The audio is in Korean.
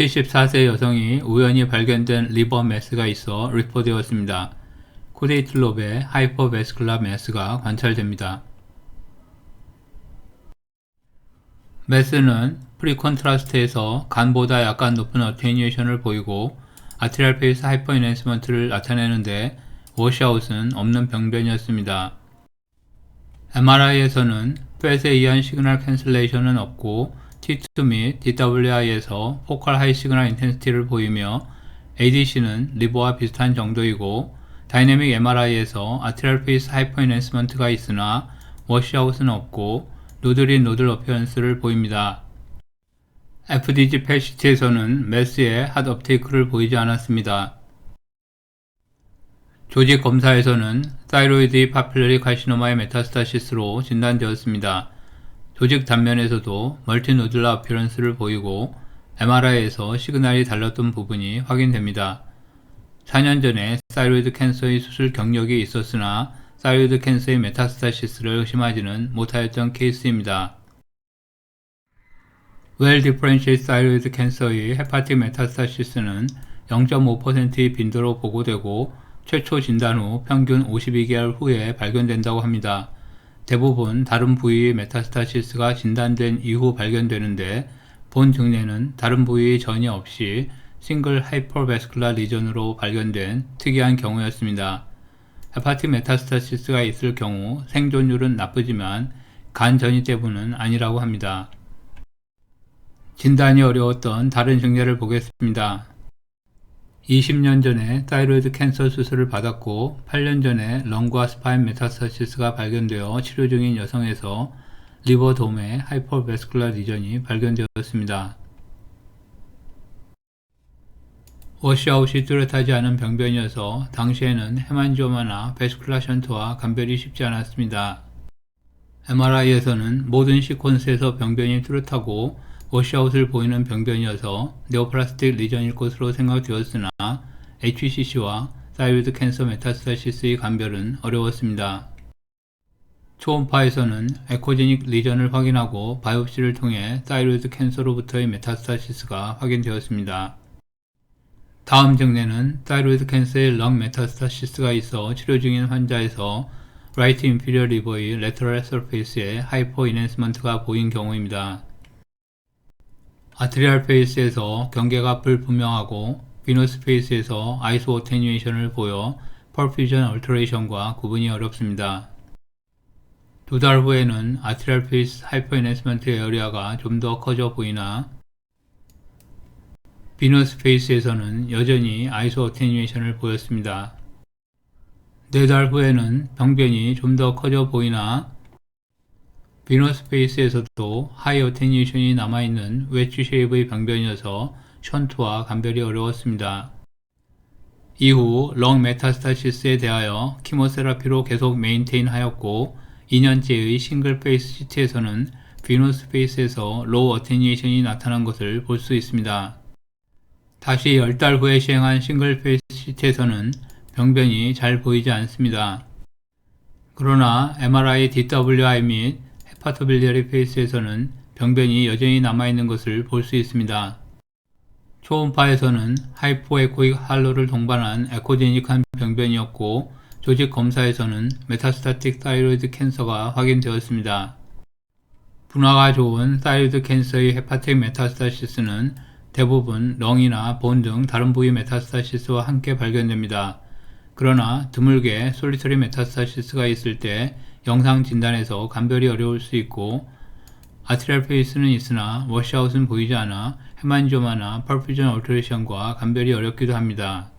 74세 여성이 우연히 발견된 리버 매스가 있어 리포되었습니다. 코데이트 롭에 하이퍼베스큘라 매스가 관찰됩니다. 매스는 프리콘트라스트에서 간보다 약간 높은 어테뉴에이션을 보이고 아트리얼 페이스 하이퍼 인핸스먼트를 나타내는데 워시아웃은 없는 병변이었습니다. MRI에서는 팻에 의한 시그널 캔슬레이션은 없고 T2 및 DWI에서 포컬 하이 시그널 인텐시티를 보이며 ADC는 리버와 비슷한 정도이고 다이내믹 MRI에서 아트리얼 페이스 하이퍼 인핸스먼트가 있으나 워시아웃은 없고 노들인 노들 어피언스를 보입니다. FDG 펫시트에서는 매스의 핫 업테이크를 보이지 않았습니다. 조직 검사에서는 타이로이드 파필러리 칼시노마의 메타스타시스로 진단되었습니다. 조직 단면에서도 멀티노듈라 어피런스를 보이고 MRI에서 시그널이 달랐던 부분이 확인됩니다. 4년 전에 타이로이드 캔서의 수술 경력이 있었으나 타이로이드 캔서의 메타스타시스를 의심하지는 못하였던 케이스입니다. Well differentiated thyroid cancer의 헤파틱 메타스타시스는 0.5%의 빈도로 보고되고 최초 진단 후 평균 52개월 후에 발견된다고 합니다. 대부분 다른 부위의 메타스타시스가 진단된 이후 발견되는데 본 증례는 다른 부위 전이 없이 싱글 하이퍼베스큘라 리전으로 발견된 특이한 경우였습니다. 헤파틱 메타스타시스가 있을 경우 생존율은 나쁘지만 간 전이 대부분은 아니라고 합니다. 진단이 어려웠던 다른 증례를 보겠습니다. 20년 전에 타이로이드 캔서 수술을 받았고 8년 전에 렁과 스파인 메타스타시스가 발견되어 치료 중인 여성에서 리버돔의 하이퍼베스큘라 리전이 발견되었습니다. 워시아웃이 뚜렷하지 않은 병변이어서 당시에는 헤만지오마나 베스큘라 션트와 감별이 쉽지 않았습니다. MRI에서는 모든 시퀀스에서 병변이 뚜렷하고 워시아웃을 보이는 병변이어서 네오플라스틱 리전일 것으로 생각되었으나 HCC와 타이로이드 캔서 메타스타시스의 감별은 어려웠습니다. 초음파에서는 에코제닉 리전을 확인하고 바이옵시를 통해 타이로이드 캔서로부터의 메타스타시스가 확인되었습니다. 다음 증례는 타이로이드 캔서의 렁 메타스타시스가 있어 치료 중인 환자에서 라이트 인피리어 리버의 레터럴 서페이스에 하이퍼 인핸스먼트가 보인 경우입니다. 아트리얼 페이스에서 경계가 불분명하고 비너스 페이스에서 아이소 어테뉴에이션을 보여 퍼퓨전 얼터레이션과 구분이 어렵습니다. 2달 후에는 아트리얼 페이스 하이퍼 인핸스먼트 에어리아가 좀 더 커져 보이나 비너스 페이스에서는 여전히 아이소 어테뉴에이션을 보였습니다. 4달 후에는 병변이 좀 더 커져 보이나 비너스 페이스에서도 하이 어테뉴에이션이 남아있는 웨지 쉐입의 병변이어서 션트와 감별이 어려웠습니다. 이후 렁 메타스타시스에 대하여 키모세라피로 계속 메인테인 하였고 2년째의 싱글 페이스 CT에서는 비너스 페이스에서 로우 어테뉴에이션이 나타난 것을 볼 수 있습니다. 다시 10달 후에 시행한 싱글 페이스 CT에서는 병변이 잘 보이지 않습니다. 그러나 MRI DWI 및 헤파토빌리아리 페이스에서는 병변이 여전히 남아있는 것을 볼 수 있습니다. 초음파에서는 하이포에코익 할로를 동반한 에코제닉한 병변이었고 조직 검사에서는 메타스타틱 타이로이드 캔서가 확인되었습니다. 분화가 좋은 타이로이드 캔서의 헤파틱 메타스타시스는 대부분 렁이나 본 등 다른 부위 메타스타시스와 함께 발견됩니다. 그러나 드물게 솔리터리 메타스타시스가 있을 때 영상 진단에서 감별이 어려울 수 있고 아트리얼 페이스는 있으나 워시아웃은 보이지 않아 헤만지오마나 퍼퓨전 얼터레이션과 감별이 어렵기도 합니다.